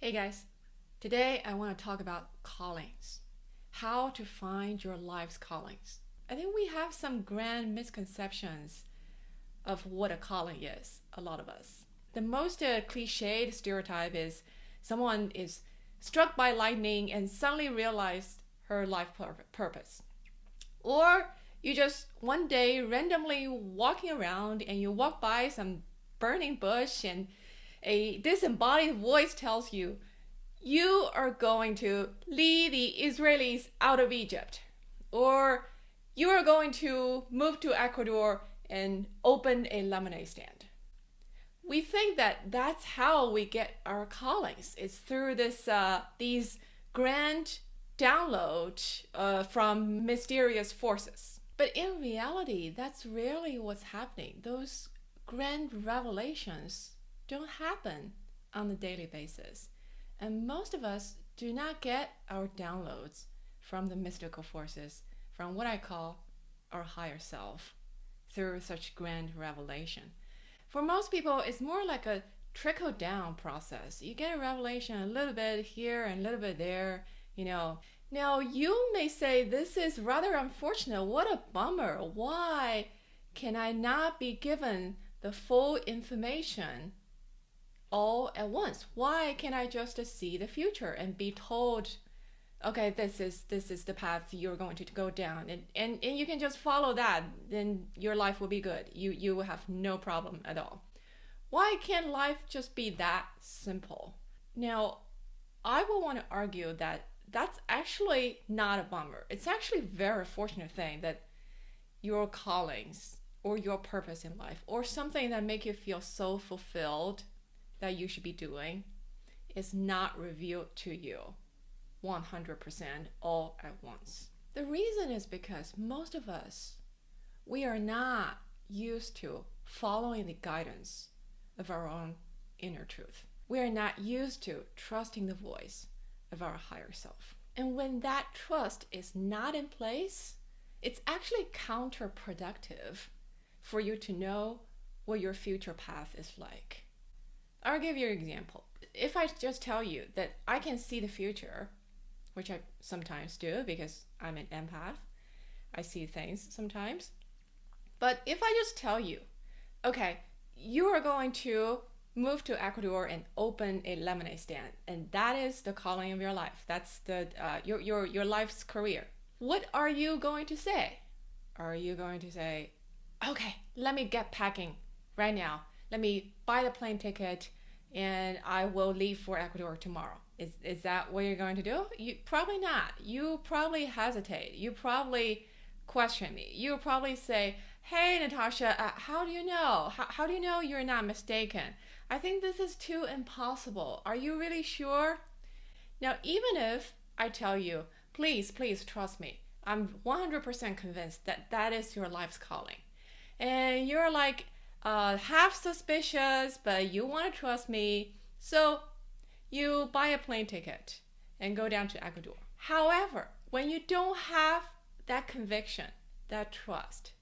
Hey guys, today I want to talk about callings. How to find your life's callings. I think we have some grand misconceptions of what a calling is, a lot of us. The most cliched stereotype is someone is struck by lightning and suddenly realized her life purpose. Or you just one day randomly walking around and you walk by some burning bush and a disembodied voice tells you, you are going to lead the Israelis out of Egypt, or you are going to move to Ecuador and open a lemonade stand. We think that that's how we get our callings. It's through these grand download from mysterious forces. But in reality, that's rarely what's happening. Those grand revelations don't happen on a daily basis. And most of us do not get our downloads from the mystical forces, from what I call our higher self, through such grand revelation. For most people, it's more like a trickle down process. You get a revelation a little bit here and a little bit there, you know. Now, you may say, this is rather unfortunate. What a bummer. Why can I not be given the full information all at once? Why can't I just see the future and be told, okay, this is the path you're going to go down, and you can just follow that, then your life will be good. You will have no problem at all. Why can't life just be that simple? Now, I will want to argue that that's actually not a bummer. It's actually a very fortunate thing that your callings or your purpose in life or something that make you feel so fulfilled that you should be doing is not revealed to you 100% all at once. The reason is because most of us, we are not used to following the guidance of our own inner truth. We are not used to trusting the voice of our higher self. And when that trust is not in place, it's actually counterproductive for you to know what your future path is like. I'll give you an example. If I just tell you that I can see the future, which I sometimes do because I'm an empath, I see things sometimes. But if I just tell you, okay, you are going to move to Ecuador and open a lemonade stand, and that is the calling of your life. That's the your life's career. What are you going to say? Are you going to say, okay, let me get packing right now. Let me buy the plane ticket and I will leave for Ecuador tomorrow. Is that what you're going to do? You probably not. You probably hesitate. You probably question me. You probably say, hey, Natasha, how do you know? How do you know you're not mistaken? I think this is too impossible. Are you really sure? Now, even if I tell you, please trust me, I'm 100% convinced that that is your life's calling. And you're like half suspicious, but you want to trust me. So you buy a plane ticket and go down to Ecuador. However, when you don't have that conviction, that trust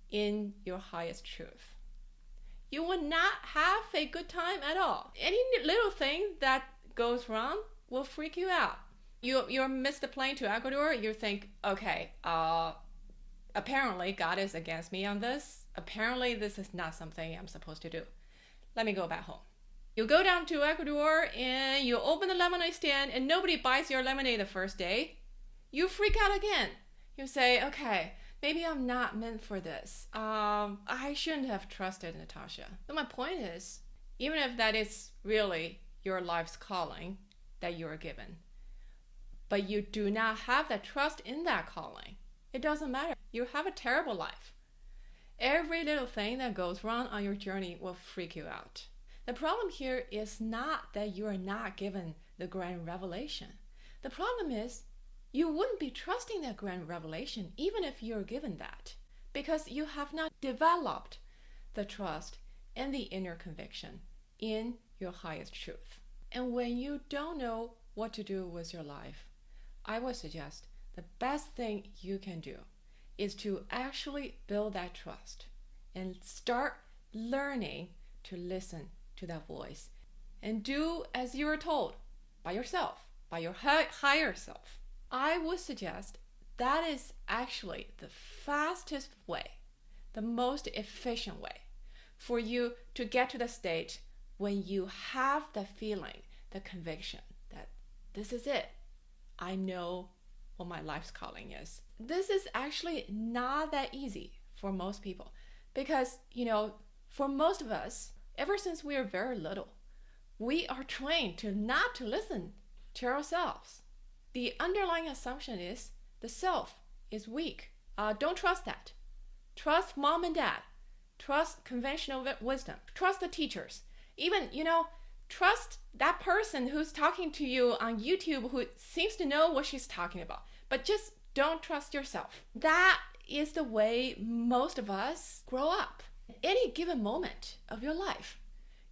in your highest truth, you will not have a good time at all. Any little thing that goes wrong will freak you out. You miss the plane to Ecuador, you think, okay, apparently God is against me on this. Apparently this is not something I'm supposed to do. Let me go back home. You go down to Ecuador and you open the lemonade stand and nobody buys your lemonade the first day. You freak out again. You say, okay, maybe I'm not meant for this. I shouldn't have trusted Natasha. But my point is, even if that is really your life's calling that you are given, but you do not have that trust in that calling, it doesn't matter. You have a terrible life. Every little thing that goes wrong on your journey will freak you out. The problem here is not that you are not given the grand revelation. The problem is you wouldn't be trusting that grand revelation even if you're given that, because you have not developed the trust and the inner conviction in your highest truth. And when you don't know what to do with your life, I would suggest the best thing you can do is to actually build that trust and start learning to listen to that voice and do as you are told. by yourself, by your higher self. I would suggest that is actually the fastest way, the most efficient way for you to get to the state when you have the feeling, the conviction that this is it. I know what my life's calling is. This is actually not that easy for most people because, for most of us, ever since we are very little, we are trained to not to listen to ourselves. The underlying assumption is the self is weak. Don't trust that. Trust mom and dad. Trust conventional wisdom. Trust the teachers. Even, trust that person who's talking to you on YouTube who seems to know what she's talking about. But just don't trust yourself. That is the way most of us grow up. At any given moment of your life,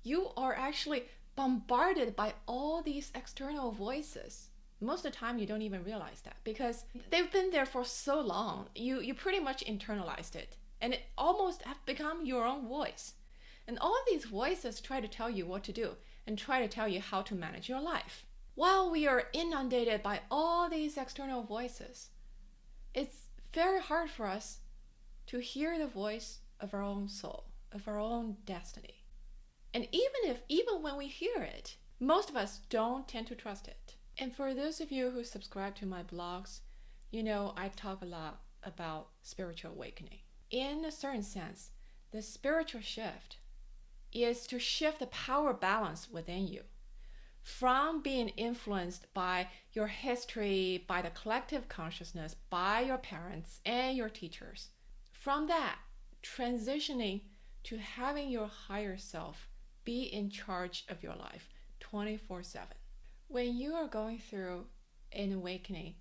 you are actually bombarded by all these external voices. Most of the time, you don't even realize that because they've been there for so long. You pretty much internalized it, and it almost have become your own voice. And all of these voices try to tell you what to do and try to tell you how to manage your life. While we are inundated by all these external voices, it's very hard for us to hear the voice of our own soul, of our own destiny. And even when we hear it, most of us don't tend to trust it. And for those of you who subscribe to my blogs, I talk a lot about spiritual awakening. In a certain sense, the spiritual shift is to shift the power balance within you from being influenced by your history, by the collective consciousness, by your parents and your teachers. From that, transitioning to having your higher self be in charge of your life 24/7. When you are going through an awakening,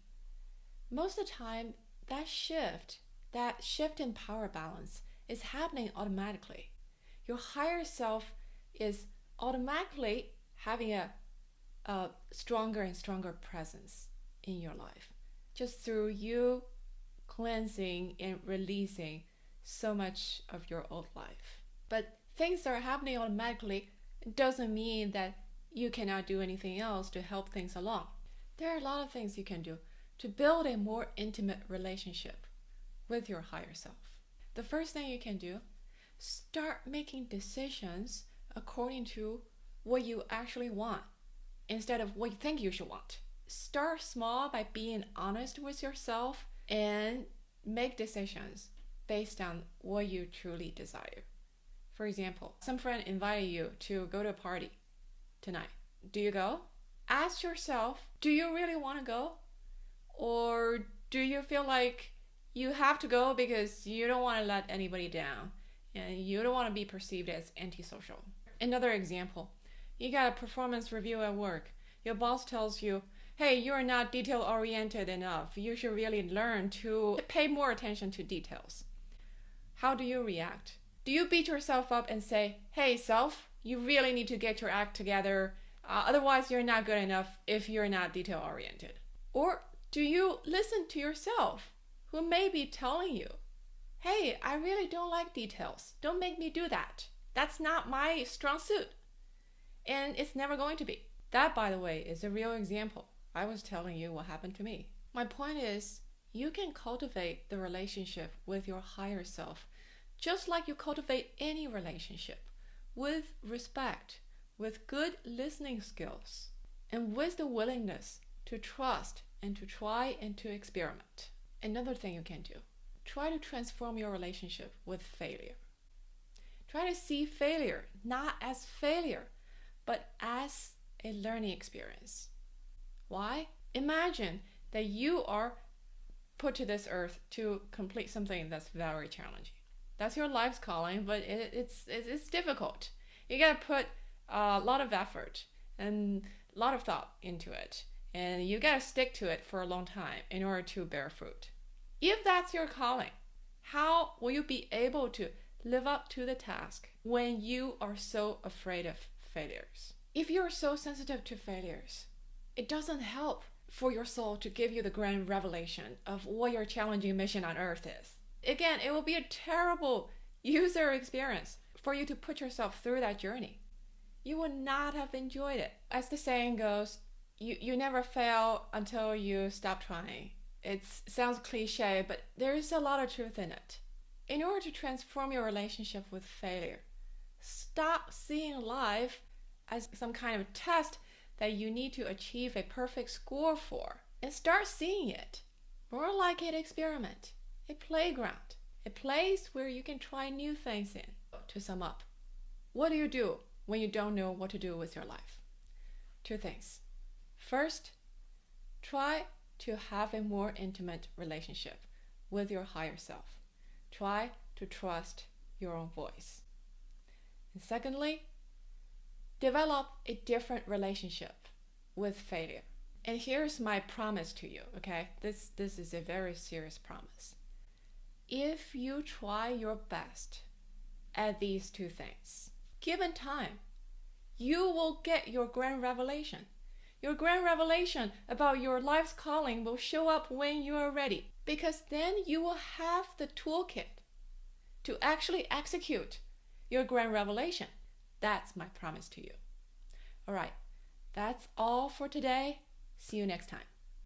most of the time that shift in power balance is happening automatically. Your higher self is automatically having a stronger and stronger presence in your life, just through you cleansing and releasing so much of your old life. But things that are happening automatically doesn't mean that you cannot do anything else to help things along. There are a lot of things you can do to build a more intimate relationship with your higher self. The first thing you can do, start making decisions according to what you actually want instead of what you think you should want. Start small by being honest with yourself and make decisions based on what you truly desire. For example, some friend invited you to go to a party tonight. Do you go? Ask yourself, do you really want to go? Or do you feel like you have to go because you don't want to let anybody down and you don't want to be perceived as antisocial? Another example, you got a performance review at work. Your boss tells you, hey, you're not detail-oriented enough. You should really learn to pay more attention to details. How do you react? Do you beat yourself up and say, hey, self, you really need to get your act together. Otherwise, you're not good enough if you're not detail-oriented? Or do you listen to yourself who may be telling you, hey, I really don't like details. Don't make me do that. That's not my strong suit. And it's never going to be. That, by the way, is a real example. I was telling you what happened to me. My point is, you can cultivate the relationship with your higher self just like you cultivate any relationship, with respect, with good listening skills, and with the willingness to trust and to try and to experiment. Another thing you can do, try to transform your relationship with failure. Try to see failure not as failure, but as a learning experience. Why? Imagine that you are put to this earth to complete something that's very challenging. That's your life's calling, but it's difficult. You gotta put a lot of effort and a lot of thought into it, and you gotta stick to it for a long time in order to bear fruit. If that's your calling, how will you be able to live up to the task when you are so afraid of failures? If you're so sensitive to failures, it doesn't help for your soul to give you the grand revelation of what your challenging mission on earth is. Again, it will be a terrible user experience for you to put yourself through that journey. You would not have enjoyed it. As the saying goes, you never fail until you stop trying. It sounds cliche, but there is a lot of truth in it. In order to transform your relationship with failure, stop seeing life as some kind of test that you need to achieve a perfect score for, and start seeing it more like an experiment, a playground, a place where you can try new things in. To sum up, what do you do when you don't know what to do with your life? Two things. First, try to have a more intimate relationship with your higher self. Try to trust your own voice. And secondly, develop a different relationship with failure. And here's my promise to you, okay? This is a very serious promise. If you try your best at these two things, given time, you will get your grand revelation. Your grand revelation about your life's calling will show up when you are ready, because then you will have the toolkit to actually execute your grand revelation. That's my promise to you. All right, that's all for today. See you next time.